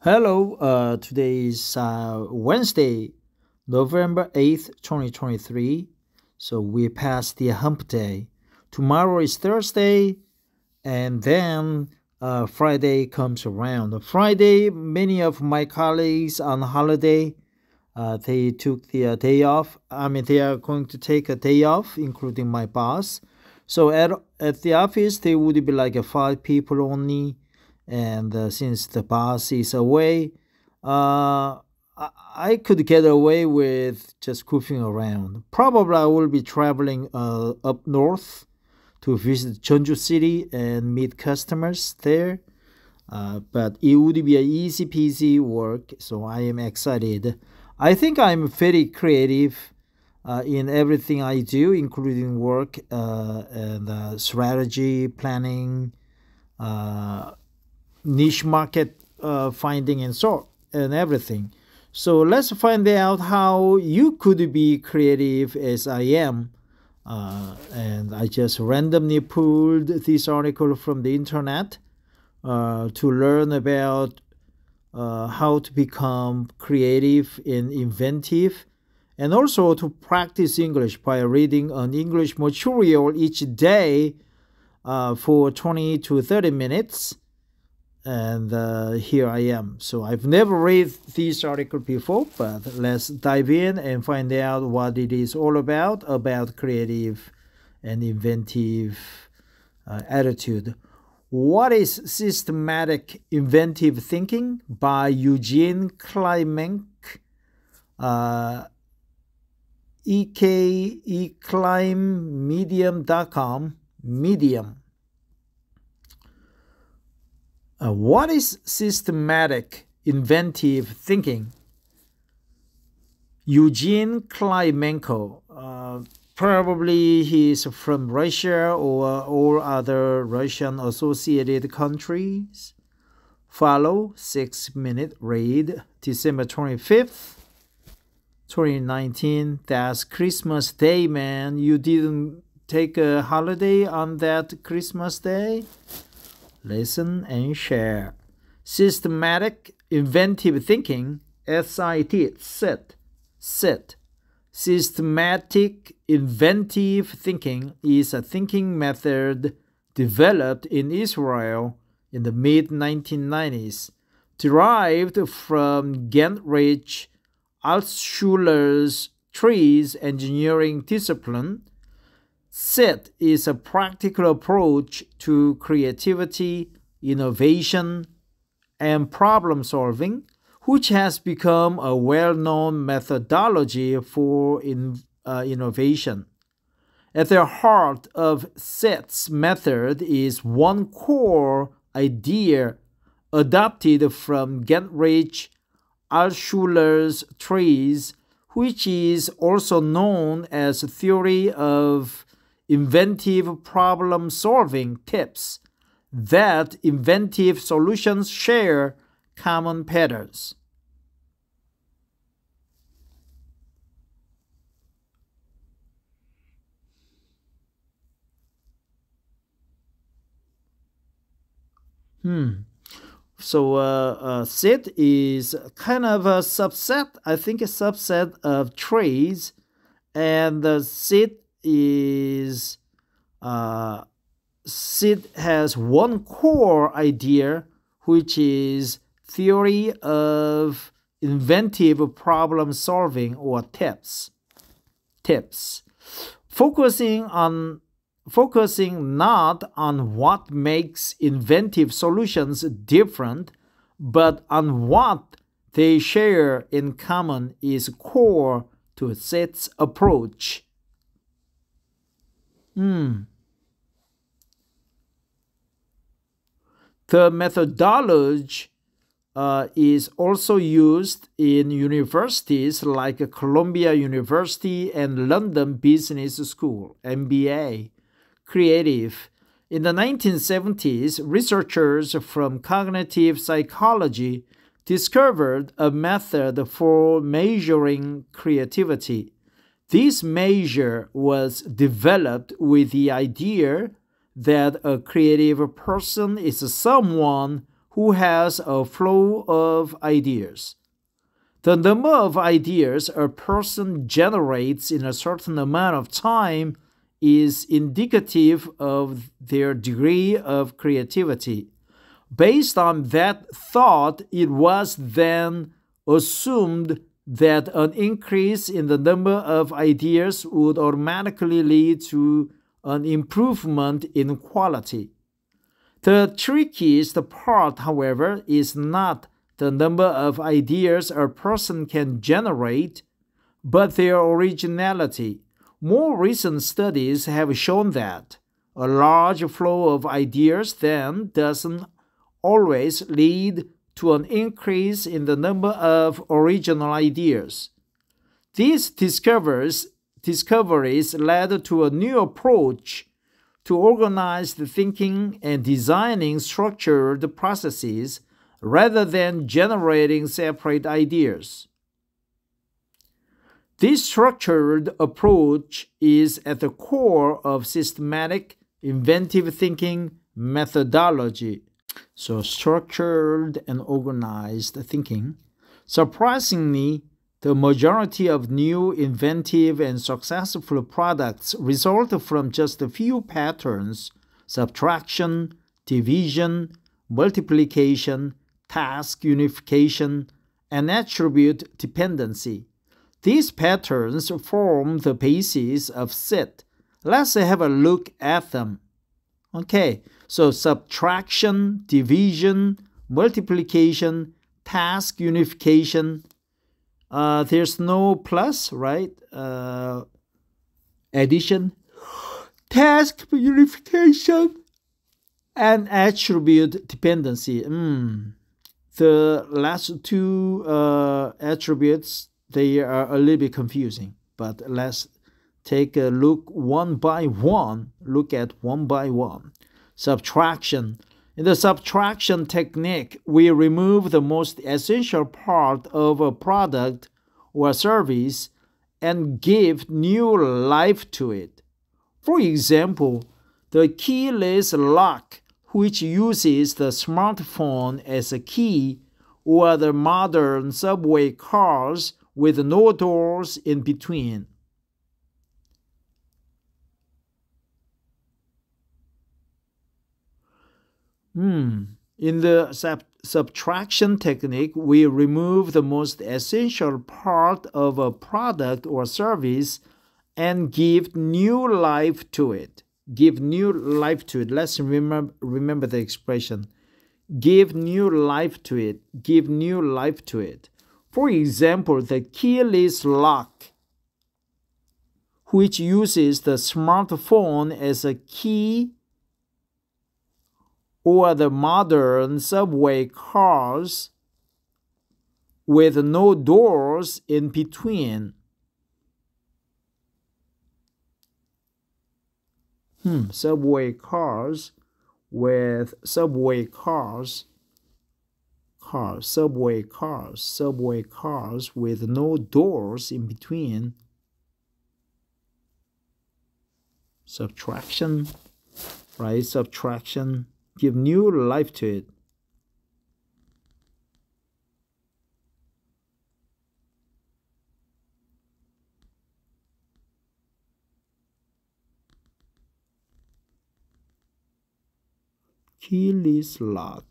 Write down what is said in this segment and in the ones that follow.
Hello, today is Wednesday, November 8th, 2023. So we passed the hump day. Tomorrow is Thursday, and then Friday comes around. Friday, many of my colleagues on holiday, they took the day off. They are going to take a day off, including my boss. So at the office, there would be like 5 people only. And since the boss is away, I could get away with just goofing around. Probably I will be traveling up north to visit Jeonju City and meet customers there. But it would be an easy peasy work, so I am excited. I think I'm very creative in everything I do, including work and strategy, planning, niche market finding and everything. So let's find out how you could be creative as I am. And I just randomly pulled this article from the internet to learn about how to become creative and inventive, and also to practice English by reading an English material each day for 20 to 30 minutes. And here I am. So I've never read this article before, but let's dive in and find out what it is all about creative and inventive attitude. What is systematic inventive thinking? By Eugene Klimenk, medium.com, Medium. What is systematic inventive thinking? Eugene Klimenko, probably he's from Russia or all other Russian associated countries. Follow 6-minute read, December 25th, 2019. That's Christmas Day, man. You didn't take a holiday on that Christmas Day? Listen and share. Systematic inventive thinking, SIT. Systematic inventive thinking is a thinking method developed in Israel in the mid-1990s, derived from Genrich Altschuler's trees engineering discipline. SIT is a practical approach to creativity, innovation, and problem solving, which has become a well-known methodology for innovation. At the heart of SIT's method is one core idea adopted from Genrich Altschuler's trees, which is also known as a theory of inventive problem-solving tips, that inventive solutions share common patterns. So SIT is kind of a subset, I think a subset of trees, and the SIT has one core idea, which is theory of inventive problem solving, or tips. Focusing not on what makes inventive solutions different, but on what they share in common is core to SIT's approach. The methodology is also used in universities like Columbia University and London Business School, MBA. Creative. In the 1970s, researchers from cognitive psychology discovered a method for measuring creativity. This measure was developed with the idea that a creative person is someone who has a flow of ideas. The number of ideas a person generates in a certain amount of time is indicative of their degree of creativity. Based on that thought, it was then assumed that an increase in the number of ideas would automatically lead to an improvement in quality. The trickiest part, however, is not the number of ideas a person can generate, but their originality. More recent studies have shown that a large flow of ideas then doesn't always lead to an increase in the number of original ideas. These discoveries led to a new approach to organized thinking and designing structured processes rather than generating separate ideas. This structured approach is at the core of systematic inventive thinking methodology. So structured and organized thinking. Surprisingly, the majority of new inventive and successful products result from just a few patterns: subtraction, division, multiplication, task unification, and attribute dependency. These patterns form the basis of SIT. Let's have a look at them. Okay, so subtraction, division, multiplication, task unification. There's no plus, right? Addition, task unification, and attribute dependency. The last two attributes, they are a little bit confusing, but let's take a look one by one. Look at one by one. Subtraction. In the subtraction technique, we remove the most essential part of a product or service and give new life to it. For example, the keyless lock, which uses the smartphone as a key, or the modern subway cars with no doors in between. In the subtraction technique, we remove the most essential part of a product or service and give new life to it. Give new life to it. Let's remember the expression. Give new life to it. Give new life to it. For example, the keyless lock, which uses the smartphone as a key, or the modern subway cars with no doors in between. Subway cars with subway cars with no doors in between. Subtraction, right? Subtraction. Give new life to it. Keyless lock.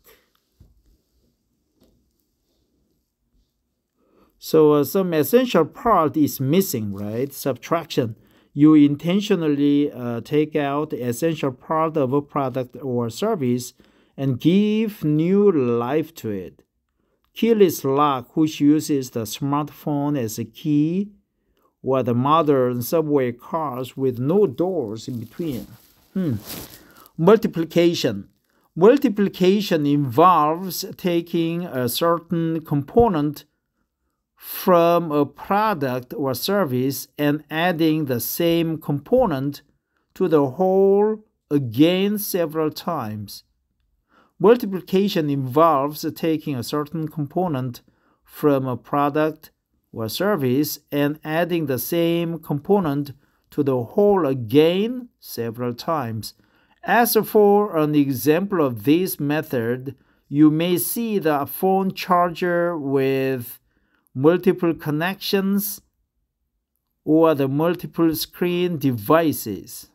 So some essential part is missing, right? Subtraction. You intentionally take out the essential part of a product or service and give new life to it. Keyless lock, which uses the smartphone as a key, or the modern subway cars with no doors in between. Multiplication. Multiplication involves taking a certain component from a product or service and adding the same component to the whole again several times. Multiplication involves taking a certain component from a product or service and adding the same component to the whole again several times. As for an example of this method, you may see the phone charger with multiple connections or the multiple screen devices.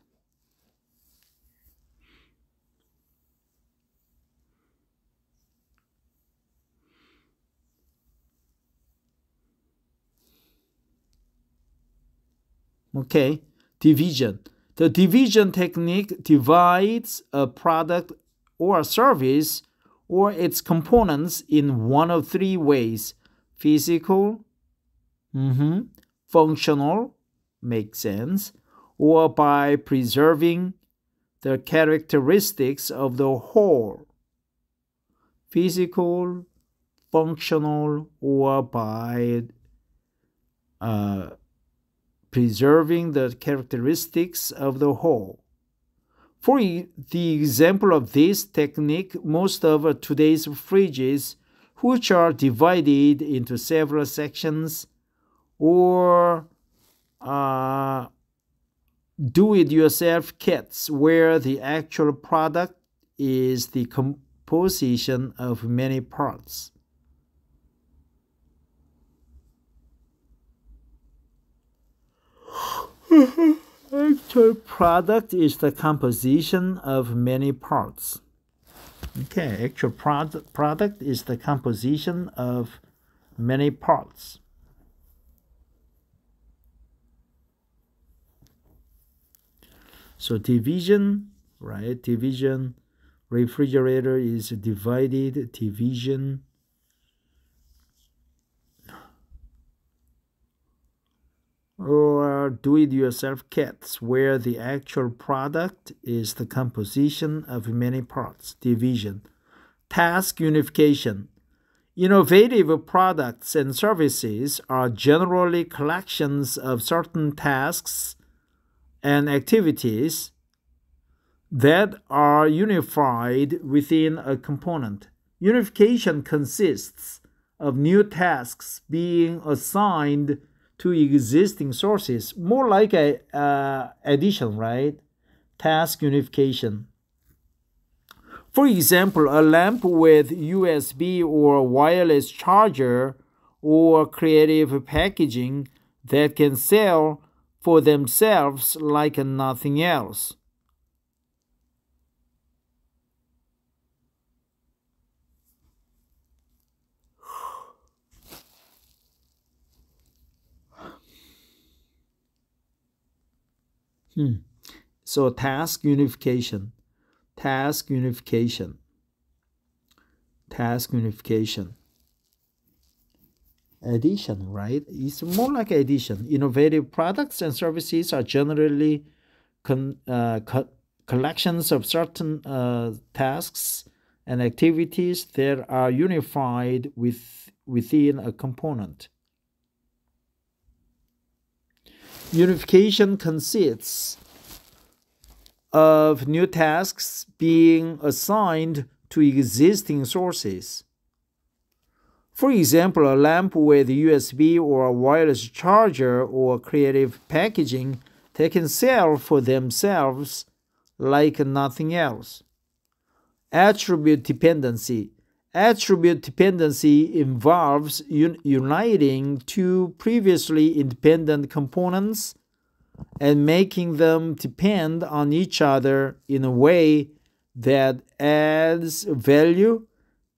Okay, division. The division technique divides a product or a service or its components in one of three ways: physical, functional, makes sense, or by preserving the characteristics of the whole. Physical, functional, or by preserving the characteristics of the whole. For the example of this technique, most of today's fridges, which are divided into several sections, or do-it-yourself kits where the actual product is the composition of many parts. Actual product is the composition of many parts. Okay, actual product is the composition of many parts. So division, right? Division. Refrigerator is divided. Division. Or do-it-yourself kits where the actual product is the composition of many parts. Division. Task unification. Innovative products and services are generally collections of certain tasks and activities that are unified within a component. Unification consists of new tasks being assigned to existing sources, more like addition, right? Task unification. For example, a lamp with USB or wireless charger or creative packaging that can sell for themselves like nothing else. So task unification, task unification, task unification. Addition, right? It's more like addition. Innovative products and services are generally collections of certain tasks and activities that are unified within a component. Unification consists of new tasks being assigned to existing sources. For example, a lamp with USB or a wireless charger or creative packaging that can sell for themselves like nothing else. Attribute dependency. Attribute dependency involves uniting two previously independent components and making them depend on each other in a way that adds value.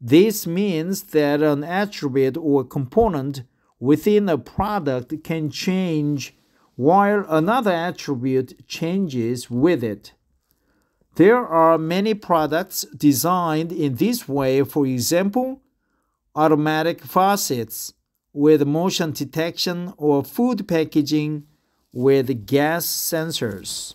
This means that an attribute or component within a product can change while another attribute changes with it. There are many products designed in this way. For example, automatic faucets with motion detection or food packaging with gas sensors.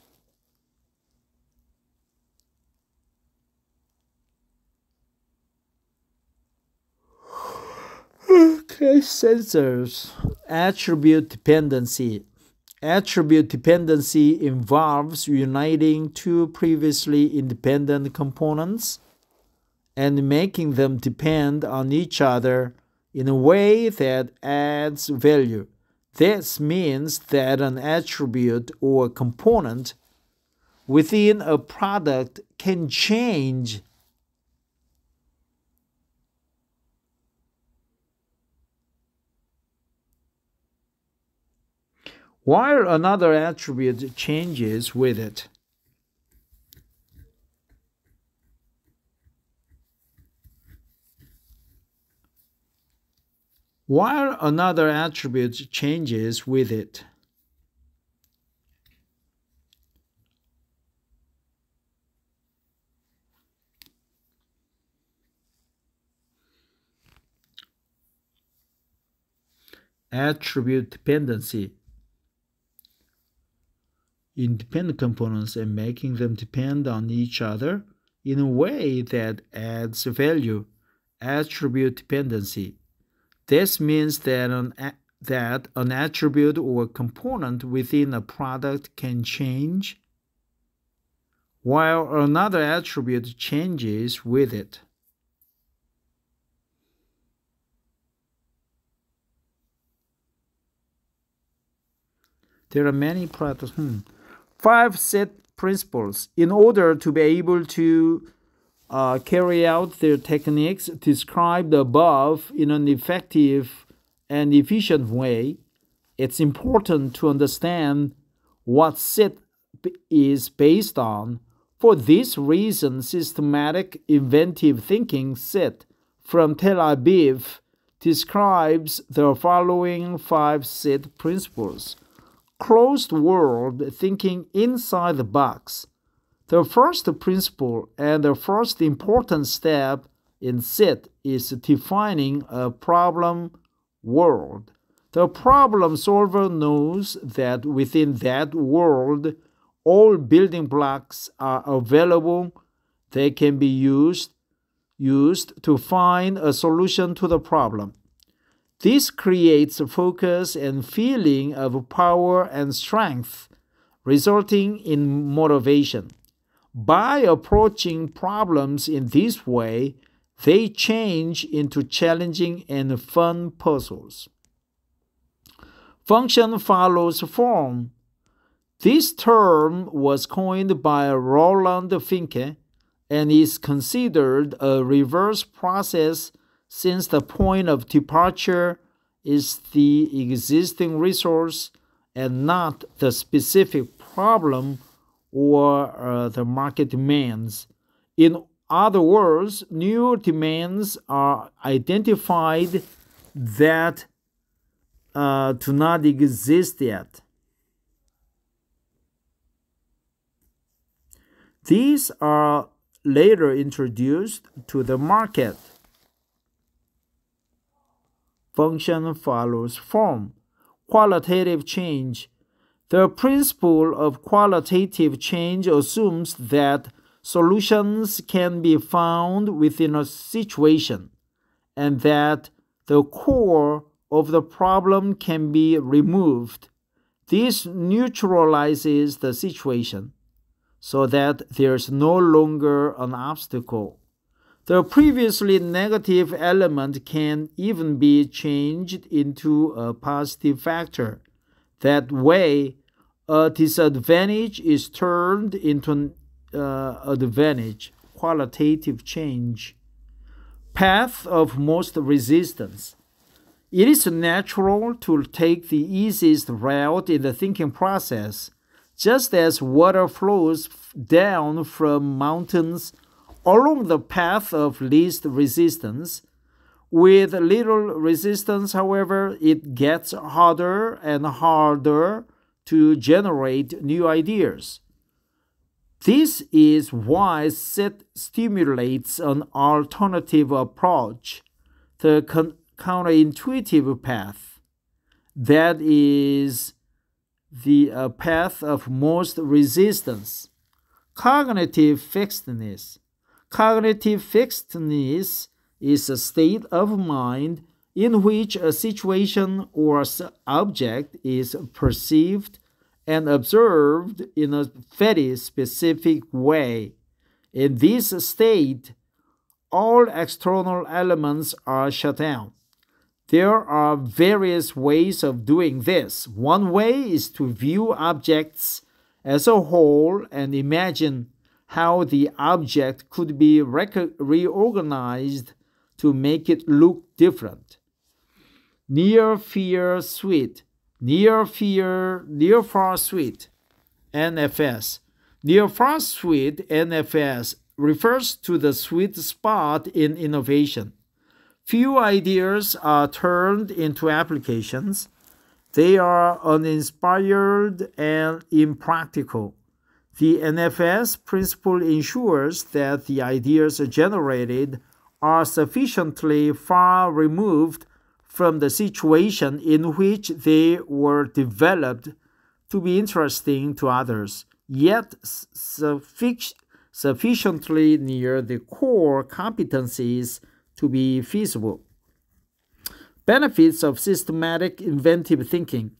Okay, sensors. Attribute dependency. Attribute dependency involves uniting two previously independent components and making them depend on each other in a way that adds value. This means that an attribute or component within a product can change while another attribute changes with it. While another attribute changes with it. Attribute dependency. Independent components and making them depend on each other in a way that adds value. Attribute dependency. This means that an attribute or component within a product can change while another attribute changes with it. There are many products. 5 SIT principles. In order to be able to carry out their techniques described above in an effective and efficient way, it's important to understand what SIT is based on. For this reason, systematic inventive thinking SIT from Tel Aviv describes the following 5 SIT principles. Closed world thinking inside the box. The first principle and the first important step in SIT is defining a problem world. The problem solver knows that within that world, all building blocks are available. They can be used to find a solution to the problem. This creates a focus and feeling of power and strength, resulting in motivation. By approaching problems in this way, they change into challenging and fun puzzles. Function follows form. This term was coined by Roland Finke and is considered a reverse process since the point of departure is the existing resource and not the specific problem or the market demands. In other words, new demands are identified that do not exist yet. These are later introduced to the market. Function follows form. Qualitative change. The principle of qualitative change assumes that solutions can be found within a situation and that the core of the problem can be removed. This neutralizes the situation so that there's no longer an obstacle. The previously negative element can even be changed into a positive factor. That way, a disadvantage is turned into an advantage. Qualitative change. Path of most resistance. It is natural to take the easiest route in the thinking process, just as water flows down from mountains along the path of least resistance. With little resistance, however, it gets harder and harder to generate new ideas. This is why SIT stimulates an alternative approach, the counterintuitive path. That is the path of most resistance. Cognitive fixedness. Cognitive fixedness is a state of mind in which a situation or object is perceived and observed in a very specific way. In this state, all external elements are shut down. There are various ways of doing this. One way is to view objects as a whole and imagine how the object could be reorganized to make it look different. Near fear suite. near far sweet, NFS. Near far sweet, NFS, refers to the sweet spot in innovation. Few ideas are turned into applications. They are uninspired and impractical. The NFS principle ensures that the ideas generated are sufficiently far removed from the situation in which they were developed to be interesting to others, yet sufficiently near the core competencies to be feasible. Benefits of systematic inventive thinking.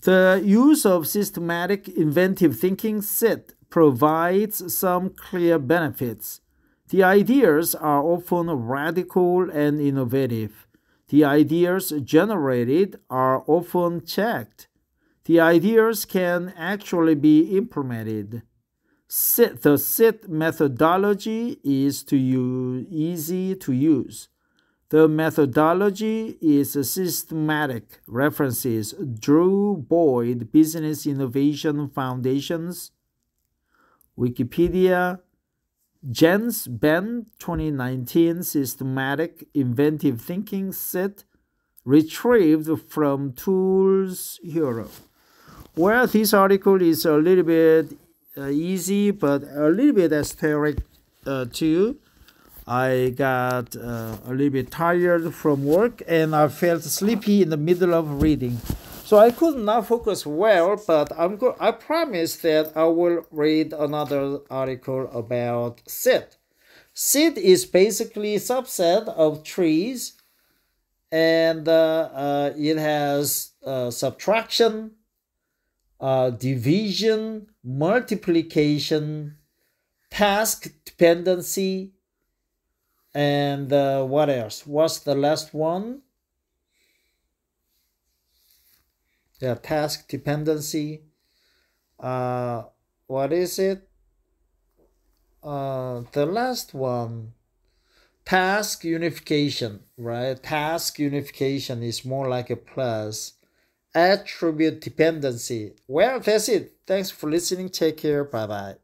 The use of systematic inventive thinking SIT provides some clear benefits. The ideas are often radical and innovative. The ideas generated are often checked. The ideas can actually be implemented. The SIT methodology is easy to use. The methodology is systematic. References: Drew Boyd, Business Innovation Foundations, Wikipedia, Jens Ben, 2019, Systematic Inventive Thinking SIT, retrieved from Tools Hero. Well, this article is a little bit easy, but a little bit esoteric too. I got a little bit tired from work and I felt sleepy in the middle of reading. So I could not focus well, but I promise that I will read another article about SIT. SIT is basically a subset of trees, and it has subtraction, division, multiplication, task dependency, and what else? What's the last one? Yeah, task dependency. What is it? The last one, task unification, right? Task unification is more like a plus. Attribute dependency. Well, that's it. Thanks for listening. Take care. Bye-bye.